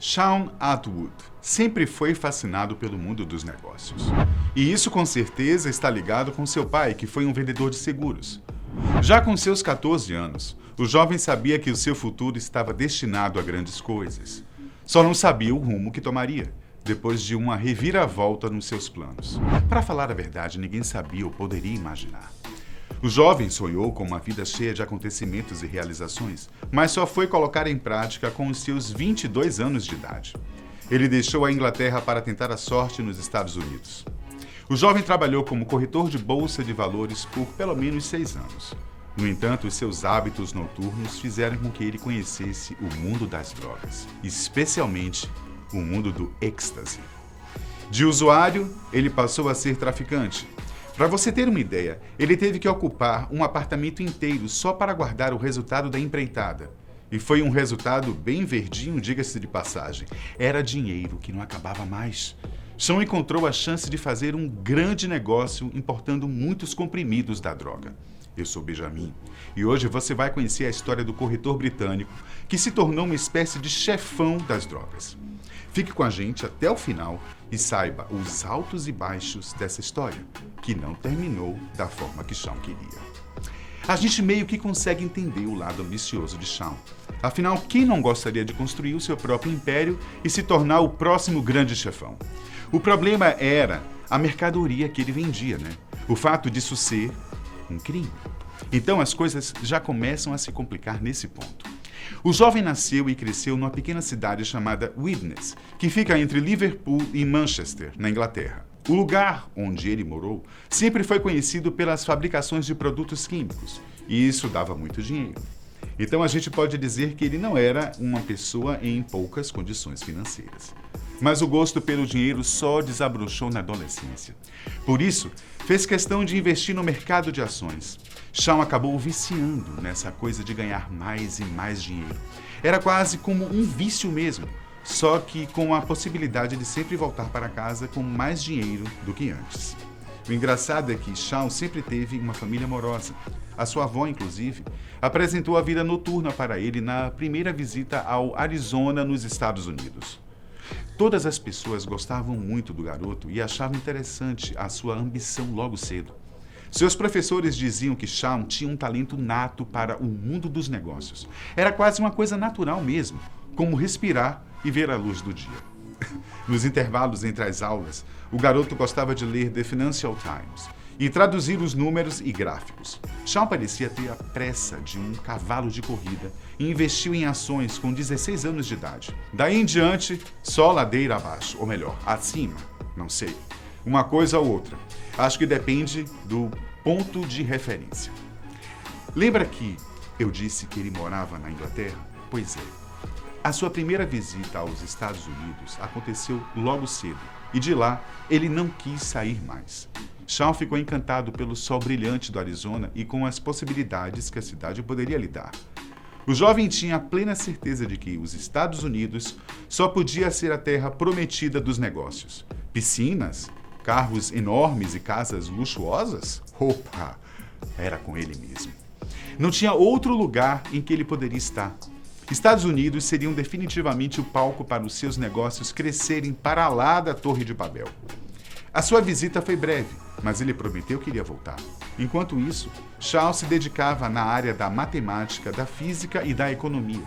Shawn Atwood sempre foi fascinado pelo mundo dos negócios. E isso com certeza está ligado com seu pai, que foi um vendedor de seguros. Já com seus 14 anos, o jovem sabia que o seu futuro estava destinado a grandes coisas. Só não sabia o rumo que tomaria, depois de uma reviravolta nos seus planos. Para falar a verdade, ninguém sabia ou poderia imaginar. O jovem sonhou com uma vida cheia de acontecimentos e realizações, mas só foi colocar em prática com os seus 22 anos de idade. Ele deixou a Inglaterra para tentar a sorte nos Estados Unidos. O jovem trabalhou como corretor de bolsa de valores por pelo menos 6 anos. No entanto, os seus hábitos noturnos fizeram com que ele conhecesse o mundo das drogas, especialmente o mundo do êxtase. De usuário, ele passou a ser traficante. Para você ter uma ideia, ele teve que ocupar um apartamento inteiro só para guardar o resultado da empreitada. E foi um resultado bem verdinho, diga-se de passagem. Era dinheiro que não acabava mais. Shawn encontrou a chance de fazer um grande negócio importando muitos comprimidos da droga. Eu sou Benjamin e hoje você vai conhecer a história do corretor britânico que se tornou uma espécie de chefão das drogas. Fique com a gente até o final e saiba os altos e baixos dessa história, que não terminou da forma que Shawn queria. A gente meio que consegue entender o lado ambicioso de Shawn. Afinal, quem não gostaria de construir o seu próprio império e se tornar o próximo grande chefão? O problema era a mercadoria que ele vendia, né? O fato disso ser um crime. Então as coisas já começam a se complicar nesse ponto. O jovem nasceu e cresceu numa pequena cidade chamada Widnes, que fica entre Liverpool e Manchester, na Inglaterra. O lugar onde ele morou sempre foi conhecido pelas fabricações de produtos químicos, e isso dava muito dinheiro. Então a gente pode dizer que ele não era uma pessoa em poucas condições financeiras. Mas o gosto pelo dinheiro só desabrochou na adolescência. Por isso, fez questão de investir no mercado de ações. Shawn acabou viciando nessa coisa de ganhar mais e mais dinheiro. Era quase como um vício mesmo, só que com a possibilidade de sempre voltar para casa com mais dinheiro do que antes. O engraçado é que Shawn sempre teve uma família amorosa. A sua avó, inclusive, apresentou a vida noturna para ele na primeira visita ao Arizona, nos Estados Unidos. Todas as pessoas gostavam muito do garoto e achavam interessante a sua ambição logo cedo. Seus professores diziam que Shawn tinha um talento nato para o mundo dos negócios. Era quase uma coisa natural mesmo, como respirar e ver a luz do dia. Nos intervalos entre as aulas, o garoto gostava de ler The Financial Times e traduzir os números e gráficos. Shawn parecia ter a pressa de um cavalo de corrida e investiu em ações com 16 anos de idade. Daí em diante, só ladeira abaixo, ou melhor, acima, não sei. Uma coisa ou outra. Acho que depende do ponto de referência. Lembra que eu disse que ele morava na Inglaterra? Pois é. A sua primeira visita aos Estados Unidos aconteceu logo cedo e de lá ele não quis sair mais. Shawn ficou encantado pelo sol brilhante do Arizona e com as possibilidades que a cidade poderia lhe dar. O jovem tinha a plena certeza de que os Estados Unidos só podia ser a terra prometida dos negócios. Piscinas, carros enormes e casas luxuosas? Opa, era com ele mesmo. Não tinha outro lugar em que ele poderia estar. Estados Unidos seriam definitivamente o palco para os seus negócios crescerem para lá da Torre de Babel. A sua visita foi breve, mas ele prometeu que iria voltar. Enquanto isso, Shawn se dedicava na área da matemática, da física e da economia.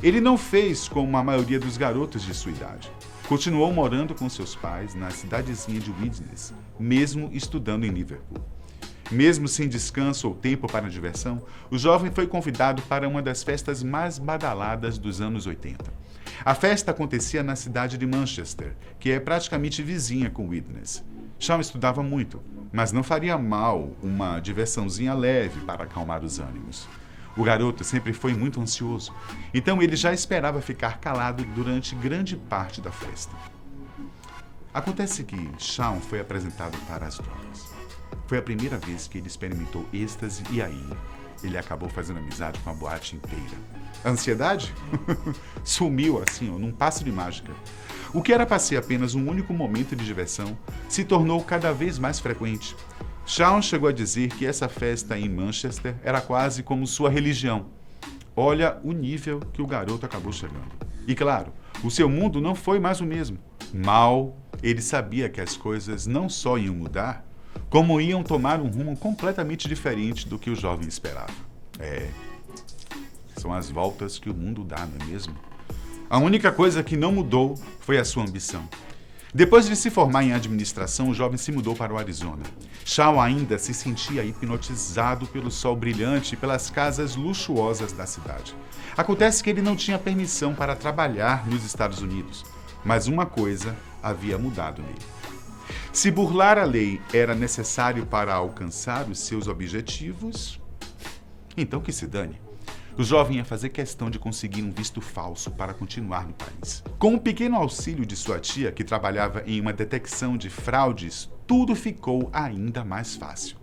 Ele não fez como a maioria dos garotos de sua idade. Continuou morando com seus pais na cidadezinha de Widnes, mesmo estudando em Liverpool. Mesmo sem descanso ou tempo para diversão, o jovem foi convidado para uma das festas mais badaladas dos anos 80. A festa acontecia na cidade de Manchester, que é praticamente vizinha com Widnes. Shawn estudava muito, mas não faria mal uma diversãozinha leve para acalmar os ânimos. O garoto sempre foi muito ansioso, então ele já esperava ficar calado durante grande parte da festa. Acontece que Shawn foi apresentado para as drogas. Foi a primeira vez que ele experimentou êxtase e aí ele acabou fazendo amizade com a boate inteira. A ansiedade? Sumiu assim, num passo de mágica. O que era para ser apenas um único momento de diversão se tornou cada vez mais frequente. Shawn chegou a dizer que essa festa em Manchester era quase como sua religião. Olha o nível que o garoto acabou chegando. E claro, O seu mundo não foi mais o mesmo. Mal, ele sabia que as coisas não só iam mudar, como iam tomar um rumo completamente diferente do que o jovem esperava. São as voltas que o mundo dá, não é mesmo? A única coisa que não mudou foi a sua ambição. Depois de se formar em administração, o jovem se mudou para o Arizona. Shaw ainda se sentia hipnotizado pelo sol brilhante e pelas casas luxuosas da cidade. Acontece que ele não tinha permissão para trabalhar nos Estados Unidos, mas uma coisa havia mudado nele. Se burlar a lei era necessário para alcançar os seus objetivos, então que se dane. O jovem ia fazer questão de conseguir um visto falso para continuar no país. Com o pequeno auxílio de sua tia, que trabalhava em uma detecção de fraudes, tudo ficou ainda mais fácil.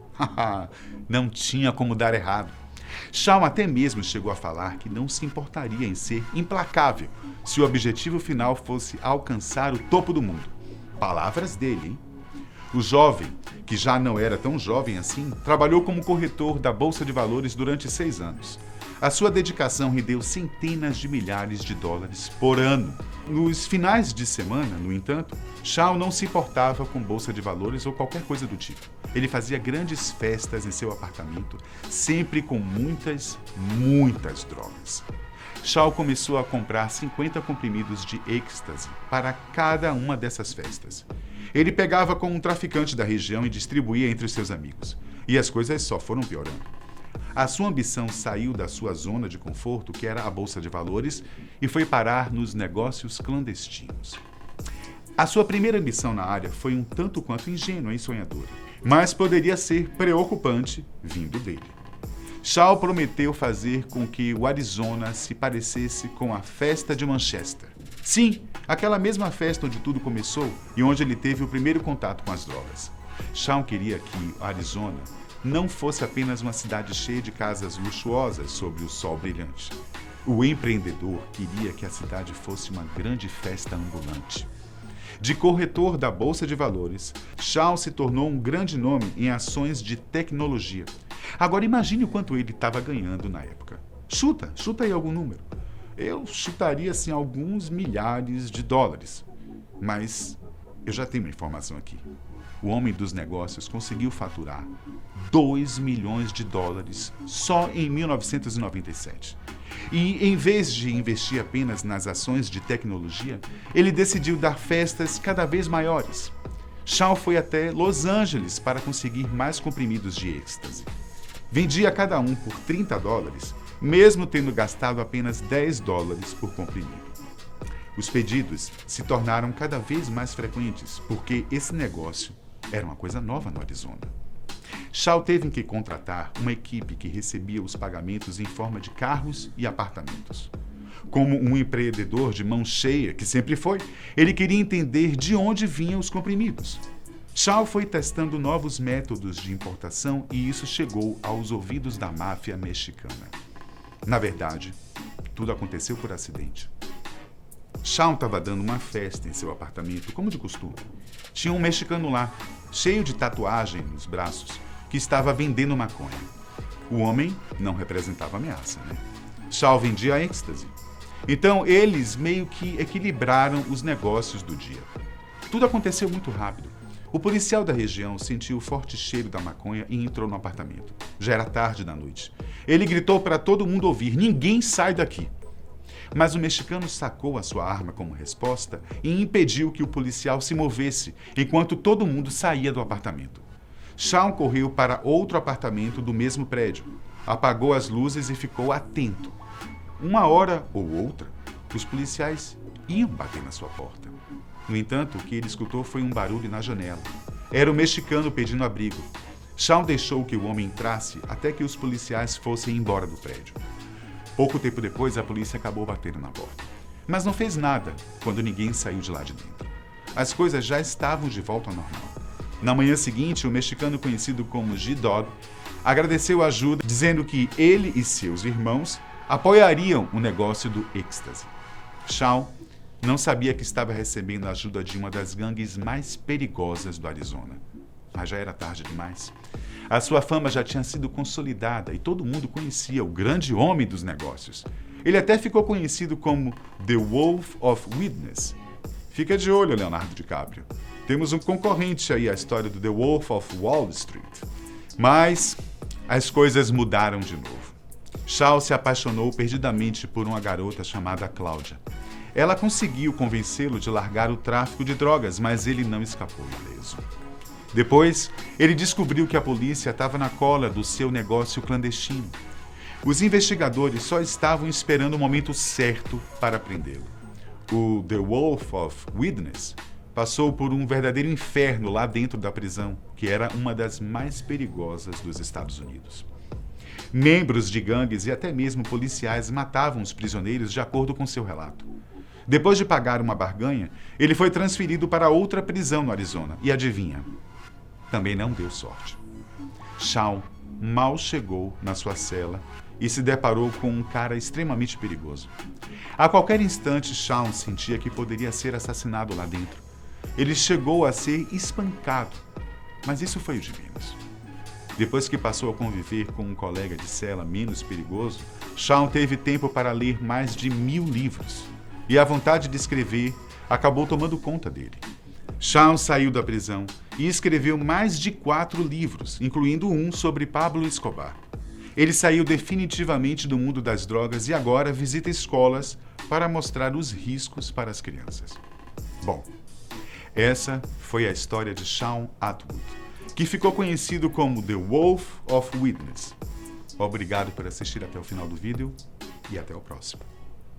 Não tinha como dar errado. Shaw até mesmo chegou a falar que não se importaria em ser implacável se o objetivo final fosse alcançar o topo do mundo. Palavras dele, hein? O jovem, que já não era tão jovem assim, trabalhou como corretor da Bolsa de Valores durante 6 anos. A sua dedicação rendeu centenas de milhares de dólares por ano. Nos finais de semana, no entanto, Shaw não se importava com bolsa de valores ou qualquer coisa do tipo. Ele fazia grandes festas em seu apartamento, sempre com muitas drogas. Shaw começou a comprar 50 comprimidos de êxtase para cada uma dessas festas. Ele pegava com um traficante da região e distribuía entre os seus amigos. E as coisas só foram piorando. A sua ambição saiu da sua zona de conforto, que era a Bolsa de Valores, e foi parar nos negócios clandestinos. A sua primeira ambição na área foi um tanto quanto ingênua e sonhadora, mas poderia ser preocupante vindo dele. Shaw prometeu fazer com que o Arizona se parecesse com a festa de Manchester. Sim, aquela mesma festa onde tudo começou e onde ele teve o primeiro contato com as drogas. Shaw queria que o Arizona não fosse apenas uma cidade cheia de casas luxuosas sob o sol brilhante. O empreendedor queria que a cidade fosse uma grande festa ambulante. De corretor da Bolsa de Valores, Shaw se tornou um grande nome em ações de tecnologia. Agora imagine o quanto ele estava ganhando na época. Chuta aí algum número. Eu chutaria assim alguns milhares de dólares. Mas eu já tenho uma informação aqui. O homem dos negócios conseguiu faturar 2 milhões de dólares só em 1997. E, em vez de investir apenas nas ações de tecnologia, ele decidiu dar festas cada vez maiores. Shaw foi até Los Angeles para conseguir mais comprimidos de êxtase. Vendia cada um por 30 dólares, mesmo tendo gastado apenas 10 dólares por comprimido. Os pedidos se tornaram cada vez mais frequentes, porque esse negócio era uma coisa nova no Arizona. Shaw teve que contratar uma equipe que recebia os pagamentos em forma de carros e apartamentos. Como um empreendedor de mão cheia, que sempre foi, ele queria entender de onde vinham os comprimidos. Shaw foi testando novos métodos de importação e isso chegou aos ouvidos da máfia mexicana. Na verdade, tudo aconteceu por acidente. Shaw estava dando uma festa em seu apartamento, como de costume. Tinha um mexicano lá, cheio de tatuagem nos braços, que estava vendendo maconha. O homem não representava ameaça, né? Shaw vendia êxtase. Então, eles meio que equilibraram os negócios do dia. Tudo aconteceu muito rápido. O policial da região sentiu o forte cheiro da maconha e entrou no apartamento. Já era tarde da noite. Ele gritou para todo mundo ouvir: "Ninguém sai daqui!" Mas o mexicano sacou a sua arma como resposta e impediu que o policial se movesse enquanto todo mundo saía do apartamento. Shaw correu para outro apartamento do mesmo prédio, apagou as luzes e ficou atento. Uma hora ou outra, os policiais iam bater na sua porta. No entanto, o que ele escutou foi um barulho na janela. Era o mexicano pedindo abrigo. Shaw deixou que o homem entrasse até que os policiais fossem embora do prédio. Pouco tempo depois, a polícia acabou batendo na porta. Mas não fez nada quando ninguém saiu de lá de dentro. As coisas já estavam de volta ao normal. Na manhã seguinte, o mexicano conhecido como G-Dog agradeceu a ajuda, dizendo que ele e seus irmãos apoiariam o negócio do êxtase. Shaw não sabia que estava recebendo a ajuda de uma das gangues mais perigosas do Arizona. Mas já era tarde demais. A sua fama já tinha sido consolidada e todo mundo conhecia o grande homem dos negócios. Ele até ficou conhecido como The Wolf of Witness. Fica de olho, Leonardo DiCaprio. Temos um concorrente aí à história do The Wolf of Wall Street. Mas as coisas mudaram de novo. Shaw se apaixonou perdidamente por uma garota chamada Cláudia. Ela conseguiu convencê-lo de largar o tráfico de drogas, mas ele não escapou ileso. Depois, ele descobriu que a polícia estava na cola do seu negócio clandestino. Os investigadores só estavam esperando o momento certo para prendê-lo. O The Wolf of Witness passou por um verdadeiro inferno lá dentro da prisão, que era uma das mais perigosas dos Estados Unidos. Membros de gangues e até mesmo policiais matavam os prisioneiros de acordo com seu relato. Depois de pagar uma barganha, ele foi transferido para outra prisão no Arizona. E adivinha? Também não deu sorte. Shaw mal chegou na sua cela e se deparou com um cara extremamente perigoso. A qualquer instante, Shaw sentia que poderia ser assassinado lá dentro. Ele chegou a ser espancado, mas isso foi o de menos. Depois que passou a conviver com um colega de cela menos perigoso, Shaw teve tempo para ler mais de 1000 livros. E a vontade de escrever acabou tomando conta dele. Shaw saiu da prisão e escreveu mais de 4 livros, incluindo um sobre Pablo Escobar. Ele saiu definitivamente do mundo das drogas e agora visita escolas para mostrar os riscos para as crianças. Bom, essa foi a história de Shaw Atwood, que ficou conhecido como The Wolf of Witness. Obrigado por assistir até o final do vídeo e até o próximo.